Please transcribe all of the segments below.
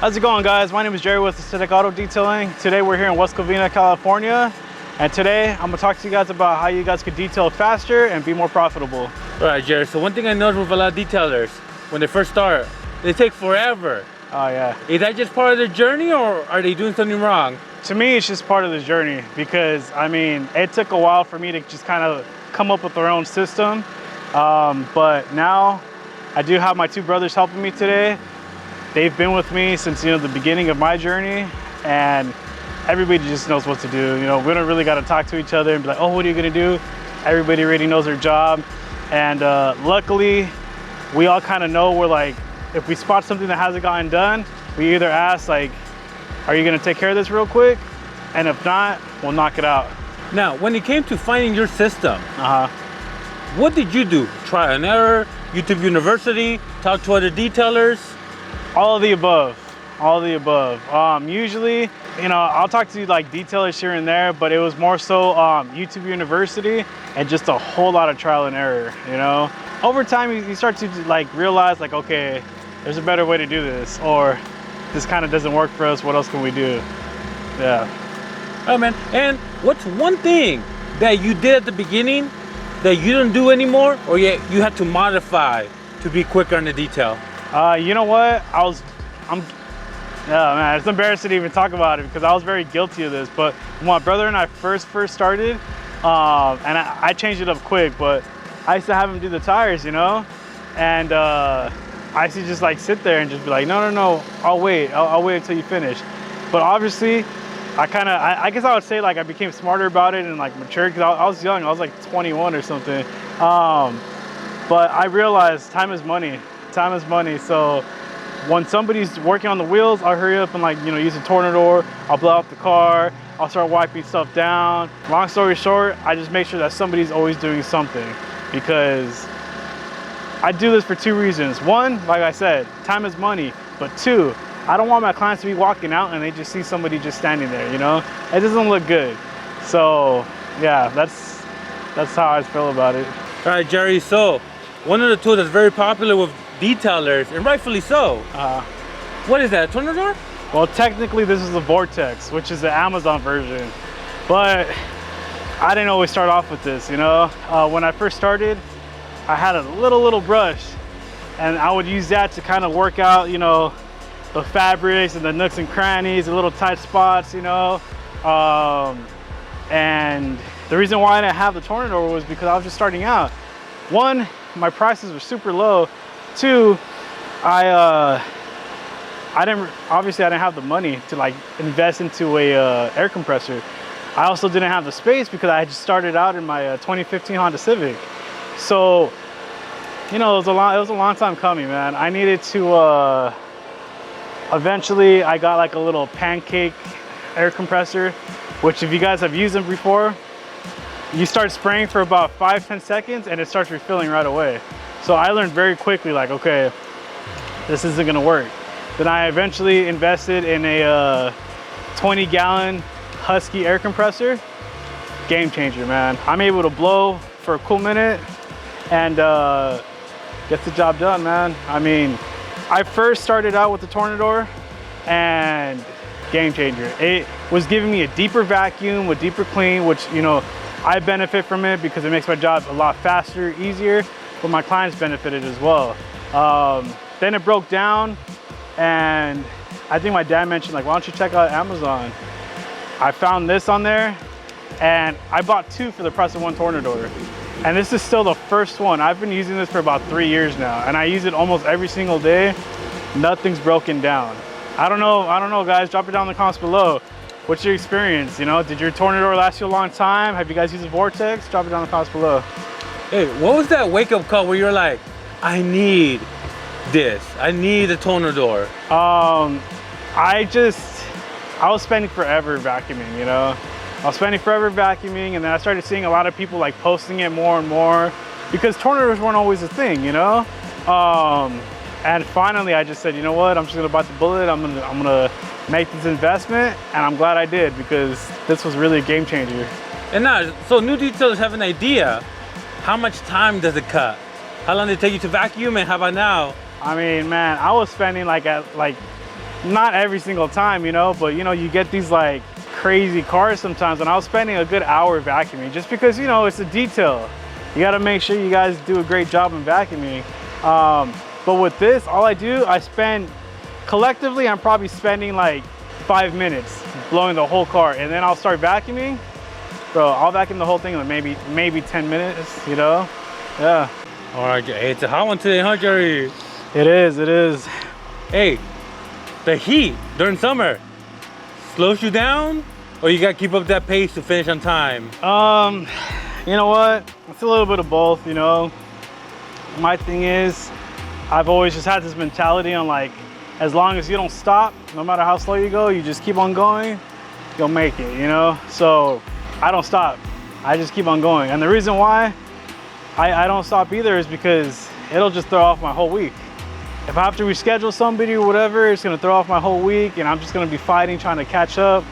How's it going, guys? My name is Jerry with Aesthetic Auto Detailing. Today we're here in West Covina, California. And today I'm gonna talk to you guys about how you guys could detail faster and be more profitable. All right, Jerry. So one thing I noticed with a lot of detailers, when they first start, they take forever. Oh yeah. Is that just part of their journey, or are they doing something wrong? To me, it's just part of the journey because, I mean, it took a while for me to just kind of come up with their own system. But now I do have my two brothers helping me today. They've been with me since, the beginning of my journey, and everybody just knows what to do. We don't really got to talk to each other and be like, oh, what are you going to do? Everybody already knows their job. And luckily, we all kind of know we're like, if we spot something that hasn't gotten done, we either ask like, are you going to take care of this real quick? And if not, we'll knock it out. Now, when it came to finding your system, what did you do? Try and error, YouTube University, talk to other detailers? All of the above. All of the above. Usually, I'll talk to like detailers here and there, but it was more so YouTube University and just a whole lot of trial and error. Over time, you start to like realize like, okay, there's a better way to do this, or this kind of doesn't work for us. What else can we do? Yeah. Oh man. And what's one thing that you did at the beginning that you don't do anymore, or yet you had to modify to be quicker on the detail? You know what? Oh man, it's embarrassing to even talk about it because I was very guilty of this. But when my brother and I first started, and I changed it up quick, but I used to have him do the tires, and I used to just like sit there and just be like, no, I'll wait until you finish. But obviously, I guess I would say like I became smarter about it and like matured because I was young. I was like 21 or something. But I realized time is money. Time is money. So when somebody's working on the wheels, I'll hurry up and like, use a Tornador. I'll blow out the car. I'll start wiping stuff down. Long story short, I just make sure that somebody's always doing something because I do this for two reasons. One, like I said, time is money. But two, I don't want my clients to be walking out and they just see somebody just standing there, It doesn't look good. So yeah, that's how I feel about it. All right, Jerry. So one of the tools that's very popular with detailers, and rightfully so. What is that, Tornador? Well, technically this is the Vortex, which is the Amazon version. But I didn't always start off with this, When I first started, I had a little brush, and I would use that to kind of work out, the fabrics and the nooks and crannies, the little tight spots, And the reason why I didn't have the Tornador was because I was just starting out. One, my prices were super low. Two, I didn't have the money to like invest into a air compressor. I also didn't have the space because I had just started out in my 2015 Honda Civic. So, it was a long time coming, man. I needed to, eventually I got like a little pancake air compressor, which if you guys have used them before, you start spraying for about 5-10 seconds and it starts refilling right away. So I learned very quickly like, okay, this isn't gonna work. Then I eventually invested in a 20-gallon Husky air compressor. Game changer, man. I'm able to blow for a cool minute and get the job done, man. I mean, I first started out with the Tornador and game changer. It was giving me a deeper vacuum, a deeper clean, which, I benefit from it because it makes my job a lot faster, easier, but my clients benefited as well. Then it broke down, and I think my dad mentioned, like, why don't you check out Amazon? I found this on there, and I bought two for the price of one Tornador. And this is still the first one. I've been using this for about 3 years now, and I use it almost every single day. Nothing's broken down. I don't know, guys. Drop it down in the comments below. What's your experience? Did your Tornador last you a long time? Have you guys used a Vortex? Drop it down in the comments below. Hey, what was that wake-up call where you're like, I need this. I need a Tornador? I was spending forever vacuuming, I was spending forever vacuuming, and then I started seeing a lot of people like posting it more and more because Tornadors weren't always a thing, And finally I just said, you know what, I'm just gonna bite the bullet. I'm gonna make this investment, and I'm glad I did because this was really a game changer. And now, so new detailers have an idea. How much time does it cut? How long did it take you to vacuum, and how about now? I mean, man, I was spending like not every single time, you know, but you know, you get these like crazy cars sometimes, and I was spending a good hour vacuuming just because, you know, it's a detail. You got to make sure you guys do a great job in vacuuming. But with this, all I do, I spend collectively, I'm probably spending like 5 minutes blowing the whole car, and then I'll start vacuuming. Bro, I'll vacuum the whole thing in like maybe 10 minutes, you know? Yeah. All right, hey, it's a hot one today, huh, Jerry? It is. Hey, the heat during summer slows you down, or you gotta keep up that pace to finish on time? You know what? It's a little bit of both, you know? My thing is, I've always just had this mentality on like, as long as you don't stop, no matter how slow you go, you just keep on going, you'll make it, you know? So I don't stop. I just keep on going. And the reason why I don't stop either is because it'll just throw off my whole week. If I have to reschedule somebody or whatever, it's gonna throw off my whole week, and I'm just gonna be fighting, trying to catch up.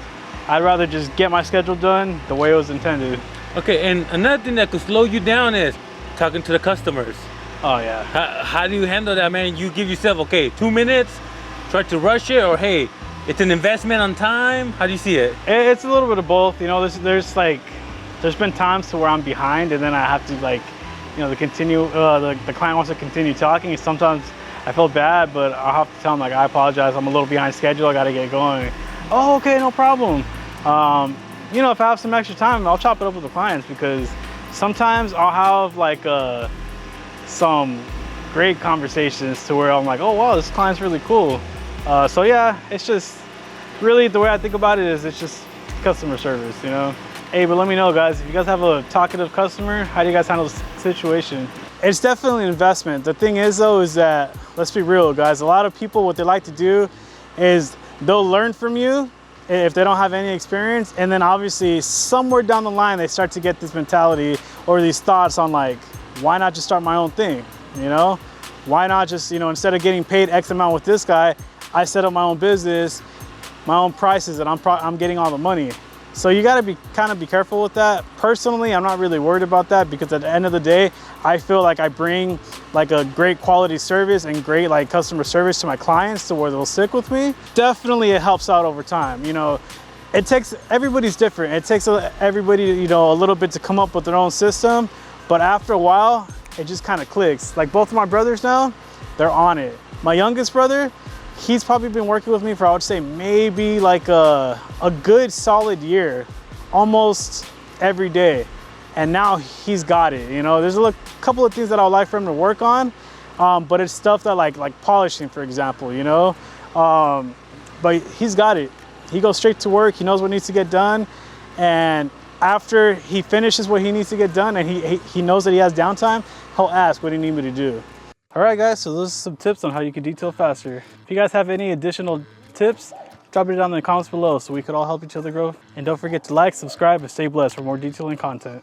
I'd rather just get my schedule done the way it was intended. Okay, and another thing that could slow you down is talking to the customers. Oh yeah. How do you handle that, man? You give yourself, okay, 2 minutes, try to rush it, or hey, it's an investment on time? How do you see it? It's a little bit of both. You know, there's been times to where I'm behind, and then I have to like, you know, the client wants to continue talking, and sometimes I feel bad, but I'll have to tell them like, I apologize, I'm a little behind schedule, I gotta get going. Oh, okay, no problem. You know, if I have some extra time, I'll chop it up with the clients, because sometimes I'll have like some great conversations to where I'm like, oh wow, this client's really cool. So yeah, it's just really the way I think about it is it's just customer service, you know? Hey, but let me know, guys, if you guys have a talkative customer, how do you guys handle the situation? It's definitely an investment. The thing is though, is that, let's be real, guys, a lot of people, what they like to do is they'll learn from you if they don't have any experience, and then obviously somewhere down the line they start to get this mentality or these thoughts on like, why not just start my own thing, you know? Why not just, you know, instead of getting paid X amount with this guy, I set up my own business, my own prices, and I'm getting all the money. So you gotta be careful with that. Personally, I'm not really worried about that, because at the end of the day, I feel like I bring like a great quality service and great like customer service to my clients to where they'll stick with me. Definitely it helps out over time. You know, everybody's different. It takes everybody, you know, a little bit to come up with their own system, but after a while, it just kind of clicks. Like both of my brothers now, they're on it. My youngest brother, he's probably been working with me for, I would say, maybe like a good solid year, almost every day. And now he's got it, you know? There's a couple of things that I would like for him to work on, but it's stuff that like polishing, for example, you know? But he's got it. He goes straight to work, he knows what needs to get done, and after he finishes what he needs to get done and he knows that he has downtime, he'll ask, what do you need me to do? All right, guys, so those are some tips on how you can detail faster. If you guys have any additional tips, drop it down in the comments below so we could all help each other grow. And don't forget to like, subscribe, and stay blessed for more detailing content.